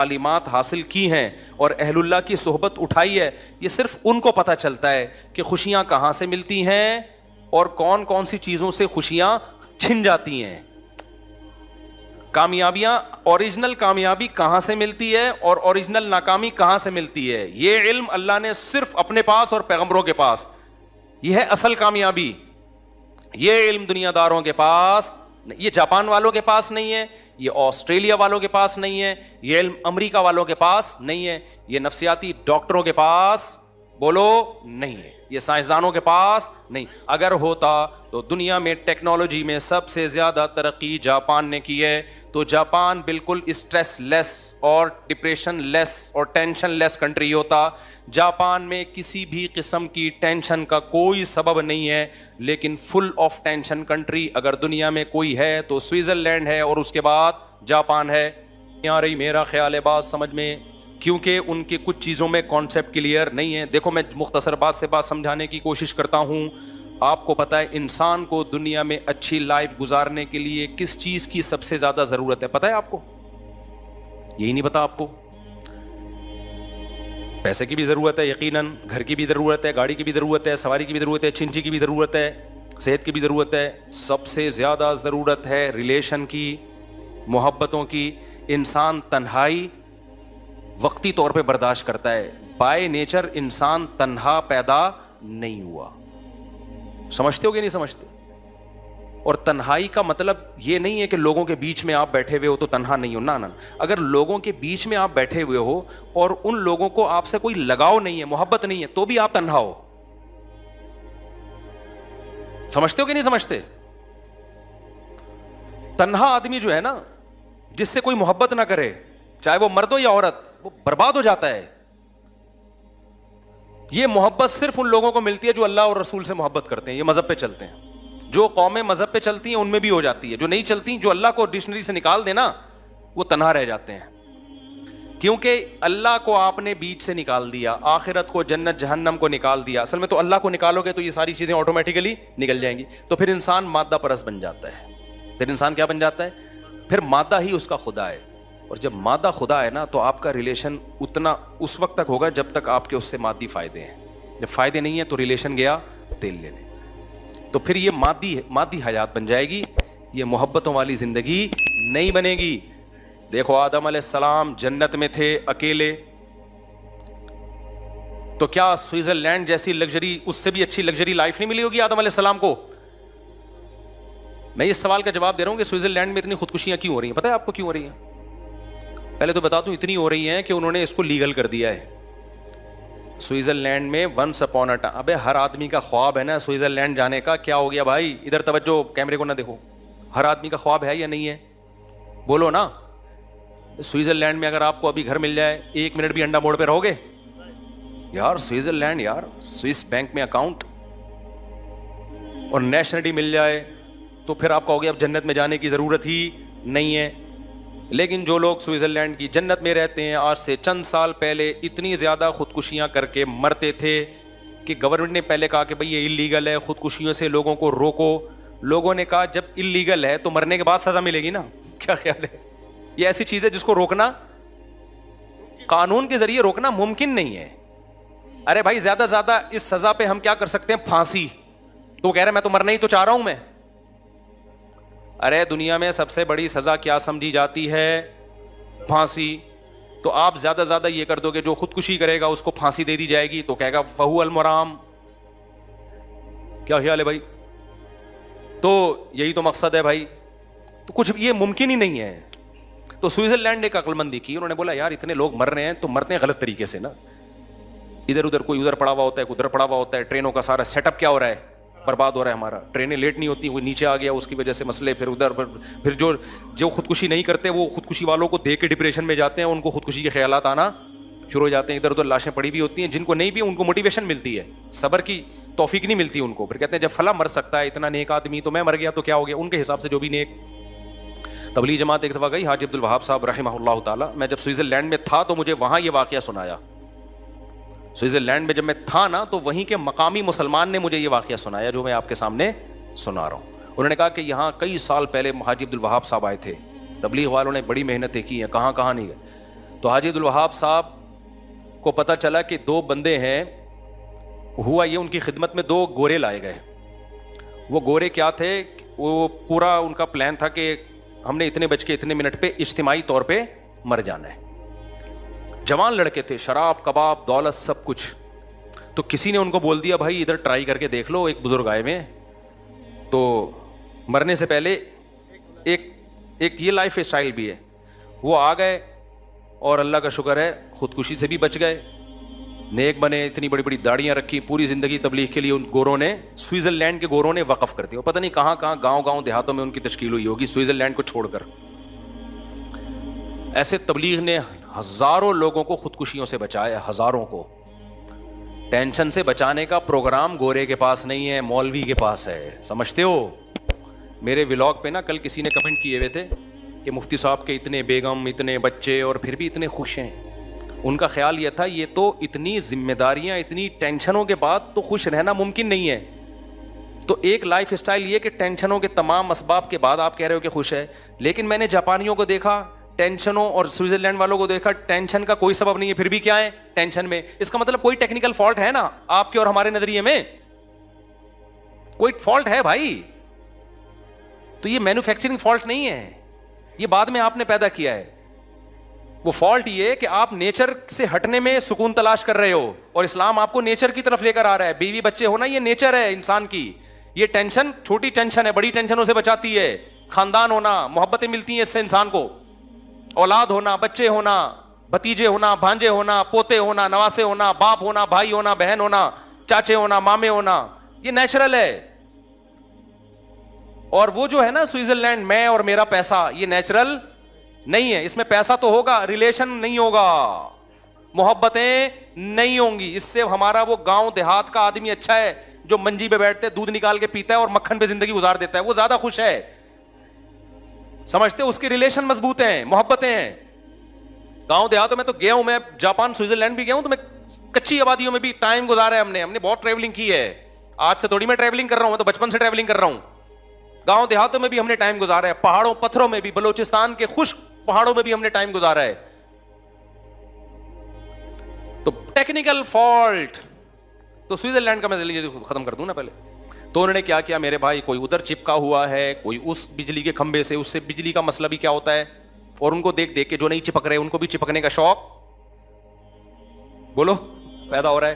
تعلیمات حاصل کی ہیں اور اہل اللہ کی صحبت اٹھائی ہے، یہ صرف ان کو پتہ چلتا ہے کہ خوشیاں کہاں سے ملتی ہیں اور کون کون سی چیزوں سے خوشیاں چھن جاتی ہیں، کامیابیاں، اوریجنل کامیابی کہاں سے ملتی ہے اور اوریجنل ناکامی کہاں سے ملتی ہے۔ یہ علم اللہ نے صرف اپنے پاس اور پیغمبروں کے پاس، یہ ہے اصل کامیابی۔ یہ علم دنیا داروں کے پاس، یہ جاپان والوں کے پاس نہیں ہے، یہ آسٹریلیا والوں کے پاس نہیں ہے، یہ علم امریکہ والوں کے پاس نہیں ہے، یہ نفسیاتی ڈاکٹروں کے پاس بولو نہیں ہے، یہ سائنسدانوں کے پاس نہیں۔ اگر ہوتا تو دنیا میں ٹیکنالوجی میں سب سے زیادہ ترقی جاپان نے کی ہے، تو جاپان بالکل اسٹریس لیس اور ڈپریشن لیس اور ٹینشن لیس کنٹری ہوتا۔ جاپان میں کسی بھی قسم کی ٹینشن کا کوئی سبب نہیں ہے، لیکن فل آف ٹینشن کنٹری اگر دنیا میں کوئی ہے تو سوئٹزرلینڈ ہے اور اس کے بعد جاپان ہے۔ آ رہی میرا خیال ہے بات سمجھ میں، کیونکہ ان کے کچھ چیزوں میں کانسیپٹ کلیئر نہیں ہے۔ دیکھو میں مختصر بات سے بات سمجھانے کی کوشش کرتا ہوں۔ آپ کو پتہ ہے انسان کو دنیا میں اچھی لائف گزارنے کے لیے کس چیز کی سب سے زیادہ ضرورت ہے، پتہ ہے آپ کو؟ یہی نہیں پتا آپ کو؟ پیسے کی بھی ضرورت ہے یقیناً، گھر کی بھی ضرورت ہے، گاڑی کی بھی ضرورت ہے، سواری کی بھی ضرورت ہے، چنچی کی بھی ضرورت ہے، صحت کی بھی ضرورت ہے، سب سے زیادہ ضرورت ہے ریلیشن کی، محبتوں کی۔ انسان تنہائی وقتی طور پہ برداشت کرتا ہے، بائی نیچر انسان تنہا پیدا نہیں ہوا۔ سمجھتے ہو کہ نہیں سمجھتے؟ اور تنہائی کا مطلب یہ نہیں ہے کہ لوگوں کے بیچ میں آپ بیٹھے ہوئے ہو تو تنہا نہیں ہو، نہ۔ اگر لوگوں کے بیچ میں آپ بیٹھے ہوئے ہو اور ان لوگوں کو آپ سے کوئی لگاؤ نہیں ہے، محبت نہیں ہے، تو بھی آپ تنہا ہو۔ سمجھتے ہو کہ نہیں سمجھتے؟ تنہا آدمی جو ہے نا، جس سے کوئی محبت نہ کرے، چاہے وہ مرد ہو یا عورت، وہ برباد ہو جاتا ہے۔ یہ محبت صرف ان لوگوں کو ملتی ہے جو اللہ اور رسول سے محبت کرتے ہیں، یہ مذہب پہ چلتے ہیں۔ جو قومیں مذہب پہ چلتی ہیں ان میں بھی ہو جاتی ہے، جو نہیں چلتی، جو اللہ کو ڈکشنری سے نکال دینا، وہ تنہا رہ جاتے ہیں۔ کیونکہ اللہ کو آپ نے بیچ سے نکال دیا، آخرت کو، جنت جہنم کو نکال دیا۔ اصل میں تو اللہ کو نکالو گے تو یہ ساری چیزیں آٹومیٹیکلی نکل جائیں گی، تو پھر انسان مادہ پرست بن جاتا ہے۔ پھر انسان کیا بن جاتا ہے؟ پھر مادہ ہی اس کا خدا ہے۔ اور جب مادہ خدا ہے نا، تو آپ کا ریلیشن اتنا اس وقت تک ہوگا جب تک آپ کے اس سے مادی فائدے ہیں۔ جب فائدے نہیں ہیں تو ریلیشن گیا تیل لینے، تو پھر یہ مادی حیات بن جائے گی، یہ محبتوں والی زندگی نہیں بنے گی۔ دیکھو آدم علیہ السلام جنت میں تھے اکیلے، تو کیا سوئٹزرلینڈ جیسی لگژری، اس سے بھی اچھی لگژری لائف نہیں ملی ہوگی آدم علیہ السلام کو؟ میں اس سوال کا جواب دے رہا ہوں کہ سوئٹزرلینڈ میں اتنی خودکشیاں کیوں ہو رہی ہیں؟ پتہ ہے آپ کو کیوں ہو رہی ہیں؟ پہلے تو بتا دوں، اتنی ہو رہی ہیں کہ انہوں نے اس کو لیگل کر دیا ہے۔ سوئٹزرلینڈ میں ونس اپون اے ٹائم، ابے ہر آدمی کا خواب ہے نا سوئٹزرلینڈ جانے کا۔ کیا ہو گیا بھائی؟ ادھر توجہ، کیمرے کو نہ دیکھو۔ ہر آدمی کا خواب ہے یا نہیں ہے؟ بولو نا۔ سوئٹزرلینڈ میں اگر آپ کو ابھی گھر مل جائے، 1 منٹ بھی انڈا موڑ پہ رہو گے؟ یار سوئٹزرلینڈ، یار سوئس بینک میں اکاؤنٹ اور نیشنلٹی مل جائے تو پھر آپ کہو گے اب جنت میں جانے کی ضرورت ہی نہیں ہے۔ لیکن جو لوگ سوئٹزرلینڈ کی جنت میں رہتے ہیں، آج سے چند سال پہلے اتنی زیادہ خودکشیاں کر کے مرتے تھے کہ گورنمنٹ نے پہلے کہا کہ بھئی یہ اللیگل ہے، خودکشیوں سے لوگوں کو روکو۔ لوگوں نے کہا جب اللیگل ہے تو مرنے کے بعد سزا ملے گی نا، کیا خیال ہے؟ یہ ایسی چیز ہے جس کو روکنا، قانون کے ذریعے روکنا ممکن نہیں ہے۔ ارے بھائی زیادہ زیادہ اس سزا پہ ہم کیا کر سکتے ہیں؟ پھانسی۔ تو کہہ رہے میں تو مرنا ہی تو چاہ رہا ہوں میں۔ ارے دنیا میں سب سے بڑی سزا کیا سمجھی جاتی ہے؟ پھانسی۔ تو آپ زیادہ زیادہ یہ کر دو کہ جو خودکشی کرے گا اس کو پھانسی دے دی جائے گی، تو کہے گا فہو المرام۔ کیا خیال ہے بھائی؟ تو یہی تو مقصد ہے بھائی، تو کچھ یہ ممکن ہی نہیں ہے۔ تو سوئٹزرلینڈ نے ایک عقل مندی کی، انہوں نے بولا یار اتنے لوگ مر رہے ہیں تو مرتے ہیں غلط طریقے سے نا، ادھر ادھر، کوئی ادھر پڑا ہوا ہوتا ہے، کوئی ادھر پڑا ہوا ہوتا ہے، ٹرینوں کا سارا سیٹ اپ کیا ہو رہا ہے؟ برباد ہو رہا ہے ہمارا۔ ٹرینیں لیٹ نہیں ہوتی، کوئی نیچے آ گیا اس کی وجہ سے مسئلے، پھر ادھر، پھر جو خودکشی نہیں کرتے وہ خودکشی والوں کو دیکھ کے ڈپریشن میں جاتے ہیں، ان کو خودکشی کے خیالات آنا شروع ہو جاتے ہیں۔ ادھر ادھر لاشیں پڑی بھی ہوتی ہیں، جن کو نہیں بھی ان کو موٹیویشن ملتی ہے، صبر کی توفیق نہیں ملتی ان کو۔ پھر کہتے ہیں جب فلاں مر سکتا ہے اتنا نیک آدمی، تو میں مر گیا تو کیا ہو گیا؟ ان کے حساب سے جو بھی نیک۔ تبلیغ جماعت ایک دفعہ گئی، حاجی عبد الوہاب صاحب رحمہ اللہ تعالیٰ، میں جب سوئٹزرلینڈ میں تھا تو مجھے وہاں یہ واقعہ سنایا۔ سوئٹزرلینڈ میں جب میں تھا نا، تو وہیں کے مقامی مسلمان نے مجھے یہ واقعہ سنایا جو میں آپ کے سامنے سنا رہا ہوں۔ انہوں نے کہا کہ یہاں کئی سال پہلے حاجی عبد الوہاب صاحب آئے تھے، تبلیغ والوں نے بڑی محنتیں کی ہیں، کہاں کہاں نہیں گئے۔ تو حاجی عبدالوہاب صاحب کو پتہ چلا کہ 2 بندے ہیں. ہوا یہ ان کی خدمت میں 2 گورے لائے گئے. وہ گورے کیا تھے؟ وہ پورا ان کا پلان تھا کہ ہم نے اتنے بج کے اتنے منٹ پہ اجتماعی طور پہ مر جانا ہے. جوان لڑکے تھے, شراب کباب دولت سب کچھ. تو کسی نے ان کو بول دیا بھائی ادھر ٹرائی کر کے دیکھ لو, ایک بزرگ آئے میں, تو مرنے سے پہلے ایک یہ لائف اسٹائل بھی ہے. وہ آ گئے اور اللہ کا شکر ہے خودکشی سے بھی بچ گئے, نیک بنے, اتنی بڑی بڑی داڑیاں رکھی, پوری زندگی تبلیغ کے لیے ان گوروں نے, سوئٹزرلینڈ کے گوروں نے وقف کر دیا. پتہ نہیں کہاں کہاں گاؤں دیہاتوں میں ان کی تشکیل ہوئی ہوگی سوئٹزرلینڈ کو چھوڑ کر. ایسے تبلیغ نے ہزاروں لوگوں کو خودکشیوں سے بچایا, ہزاروں کو. ٹینشن سے بچانے کا پروگرام گورے کے پاس نہیں ہے, مولوی کے پاس ہے, سمجھتے ہو. میرے ولاگ پہ نا کل کسی نے کمنٹ کیے ہوئے تھے کہ مفتی صاحب کے اتنے بیگم, اتنے بچے اور پھر بھی اتنے خوش ہیں. ان کا خیال یہ تھا یہ تو اتنی ذمہ داریاں, اتنی ٹینشنوں کے بعد تو خوش رہنا ممکن نہیں ہے. تو ایک لائف اسٹائل یہ کہ ٹینشنوں کے تمام اسباب کے بعد آپ کہہ رہے ہو کہ خوش ہے. لیکن میں نے جاپانیوں کو دیکھا ٹینشنوں, اور سوئٹزرلینڈ والوں کو دیکھا ٹینشن کا کوئی سبب نہیں ہے, پھر بھی کیا ہے ٹینشن میں. اس کا مطلب کوئی ٹیکنیکل فالٹ ہے نا آپ کے اور ہمارے نظریے میں, کوئی فالٹ ہے بھائی. تو یہ مینوفیکچرنگ فالٹ نہیں ہے, یہ بعد میں آپ نے پیدا کیا ہے. وہ فالٹ یہ کہ آپ نیچر سے ہٹنے میں سکون تلاش کر رہے ہو, اور اسلام آپ کو نیچر کی طرف لے کر آ رہا ہے. بیوی بچے ہونا یہ نیچر ہے انسان کی. یہ ٹینشن چھوٹی ٹینشن ہے, بڑی ٹینشنوں سے بچاتی ہے. خاندان ہونا, محبتیں ملتی ہیں اس سے انسان کو, اولاد ہونا, بچے ہونا, بھتیجے ہونا, بھانجے ہونا, پوتے ہونا, نواسے ہونا, باپ ہونا, بھائی ہونا, بہن ہونا, چاچے ہونا, مامے ہونا, یہ نیچرل ہے. اور وہ جو ہے نا سوئٹزرلینڈ, میں اور میرا پیسہ, یہ نیچرل نہیں ہے. اس میں پیسہ تو ہوگا, ریلیشن نہیں ہوگا, محبتیں نہیں ہوں گی. اس سے ہمارا وہ گاؤں دیہات کا آدمی اچھا ہے جو منجی پہ بیٹھتے دودھ نکال کے پیتا ہے اور مکھن پہ زندگی گزار دیتا ہے, وہ زیادہ خوش ہے. سمجھتے, اس کے ریلیشن مضبوط ہیں, محبتیں ہیں. گاؤں دیہاتوں میں تو گیا ہوں میں, جاپان سوئٹزرلینڈ بھی گیا ہوں, تو میں کچی آبادیوں میں بھی ٹائم گزارا ہے ہم نے بہت ٹریولنگ کی ہے. آج سے تھوڑی میں ٹریولنگ کر رہا ہوں, میں تو بچپن سے ٹریولنگ کر رہا ہوں. گاؤں دیہاتوں میں بھی ہم نے ٹائم گزارا ہے, پہاڑوں پتھروں میں بھی, بلوچستان کے خشک پہاڑوں میں بھی ہم نے ٹائم گزارا ہے. تو ٹیکنیکل فالٹ تو سوئٹزرلینڈ کا میں ختم کر دوں نا پہلے. تو انہوں نے کیا کیا میرے بھائی, کوئی ادھر چپکا ہوا ہے, کوئی اس بجلی کے کھمبے سے, اس سے بجلی کا مسئلہ بھی کیا ہوتا ہے, اور ان کو دیکھ دیکھ کے جو نہیں چپک رہے ان کو بھی چپکنے کا شوق بولو پیدا ہو رہا ہے.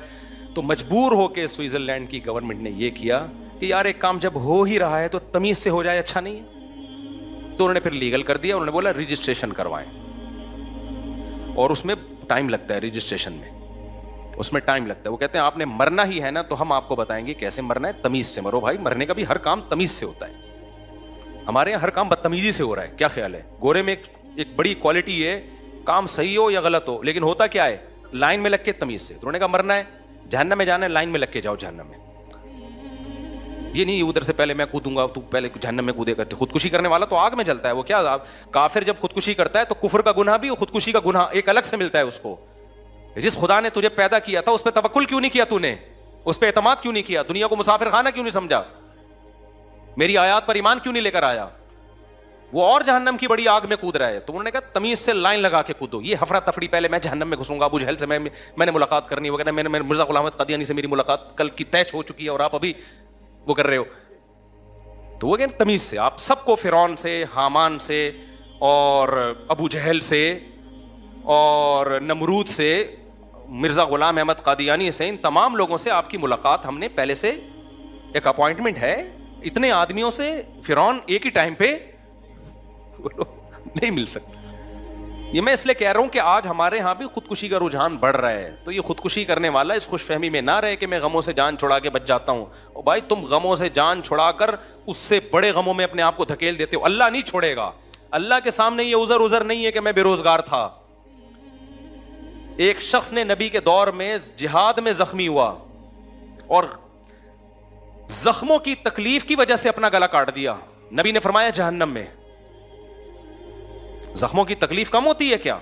تو مجبور ہو کے سوئٹزرلینڈ کی گورنمنٹ نے یہ کیا کہ یار ایک کام جب ہو ہی رہا ہے تو تمیز سے ہو جائے, اچھا نہیں ہے. تو انہوں نے پھر لیگل کر دیا, انہوں نے بولا رجسٹریشن کروائیں, اور اس میں ٹائم لگتا ہے, رجسٹریشن میں اس میں ٹائم لگتا ہے. وہ کہتے ہیں آپ نے مرنا ہی ہے نا تو ہم آپ کو بتائیں گے کیسے مرنا ہے, تمیز سے مرو بھائی. مرنے کا بھی ہر کام تمیز سے ہوتا ہے, ہمارے یہاں ہر کام بدتمیزی سے ہو رہا ہے. کیا خیال ہے, گورے میں ایک بڑی کوالٹی ہے, کام صحیح ہو یا غلط ہو, لیکن ہوتا کیا ہے, لائن میں لگ کے تمیز سے. تو انہوں نے کہا مرنا ہے, جہنم میں جانا ہے, لائن میں لگ کے جاؤ جہنم میں. یہ نہیں ادھر سے پہلے میں کودوں گا تو پہلے جہنم میں کودے گا. خودکشی کرنے والا تو آگ میں جلتا ہے. وہ کیا کافر جب خودکشی کرتا ہے تو کفر کا گناہ بھی اور خودکشی کا گناہ ایک الگ سے ملتا ہے اس کو. جس خدا نے تجھے پیدا کیا تھا اس پہ توکل کیوں نہیں کیا, تو نے اس پہ اعتماد کیوں نہیں کیا, دنیا کو مسافر خانہ کیوں نہیں سمجھا, میری آیات پر ایمان کیوں نہیں لے کر آیا, وہ اور جہنم کی بڑی آگ میں کود رہا ہے. تو انہوں نے کہا تمیز سے لائن لگا کے کودو. یہ ہفرا تفری, پہلے میں جہنم میں گھسوں گا, ابو جہل سے میں نے ملاقات کرنی وغیرہ, میں نے مرزا غلام احمد قادیانی سے میری ملاقات کل کی طے ہو چکی ہے اور آپ ابھی وہ کر رہے ہو. تو وہ کہتے تمیز سے, آپ سب کو فرعون سے, حامان سے, اور ابو جہل سے, اور نمرود سے, مرزا غلام احمد قادیانی سے, ان تمام لوگوں سے آپ کی ملاقات ہم نے پہلے سے ایک اپوائنٹمنٹ ہے. اتنے آدمیوں سے فرعون ایک ہی ٹائم پہ نہیں مل سکتا. یہ میں اس لیے کہہ رہا ہوں کہ آج ہمارے ہاں بھی خودکشی کا رجحان بڑھ رہا ہے. تو یہ خودکشی کرنے والا اس خوش فہمی میں نہ رہے کہ میں غموں سے جان چھڑا کے بچ جاتا ہوں. اور بھائی تم غموں سے جان چھڑا کر اس سے بڑے غموں میں اپنے آپ کو دھکیل دیتے ہو. اللہ نہیں چھوڑے گا. اللہ کے سامنے یہ عذر نہیں ہے کہ میں بے روزگار تھا. ایک شخص نے نبی کے دور میں جہاد میں زخمی ہوا اور زخموں کی تکلیف کی وجہ سے اپنا گلا کاٹ دیا. نبی نے فرمایا جہنم میں. زخموں کی تکلیف کم ہوتی ہے کیا؟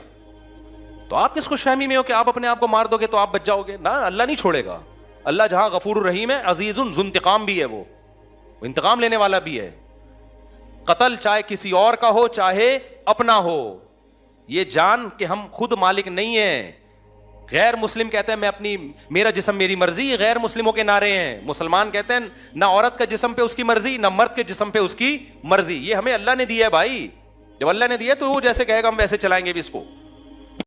تو آپ کس خوش فہمی میں ہو کہ آپ اپنے آپ کو مار دو گے تو آپ بچ جاؤ گے؟ نہ, اللہ نہیں چھوڑے گا. اللہ جہاں غفور الرحیم ہے, عزیز ذو انتقام بھی ہے, وہ انتقام لینے والا بھی ہے. قتل چاہے کسی اور کا ہو چاہے اپنا ہو, یہ جان کہ ہم خود مالک نہیں ہیں. غیر مسلم کہتے ہیں میں اپنی, میرا جسم میری مرضی, یہ غیر مسلموں کے نعرے ہیں. مسلمان کہتے ہیں نہ عورت کا جسم پہ اس کی مرضی, نہ مرد کے جسم پہ اس کی مرضی. یہ ہمیں اللہ نے دیا ہے بھائی. جب اللہ نے دیا تو وہ جیسے کہے گا ہم ویسے چلائیں گے بھی اس کو.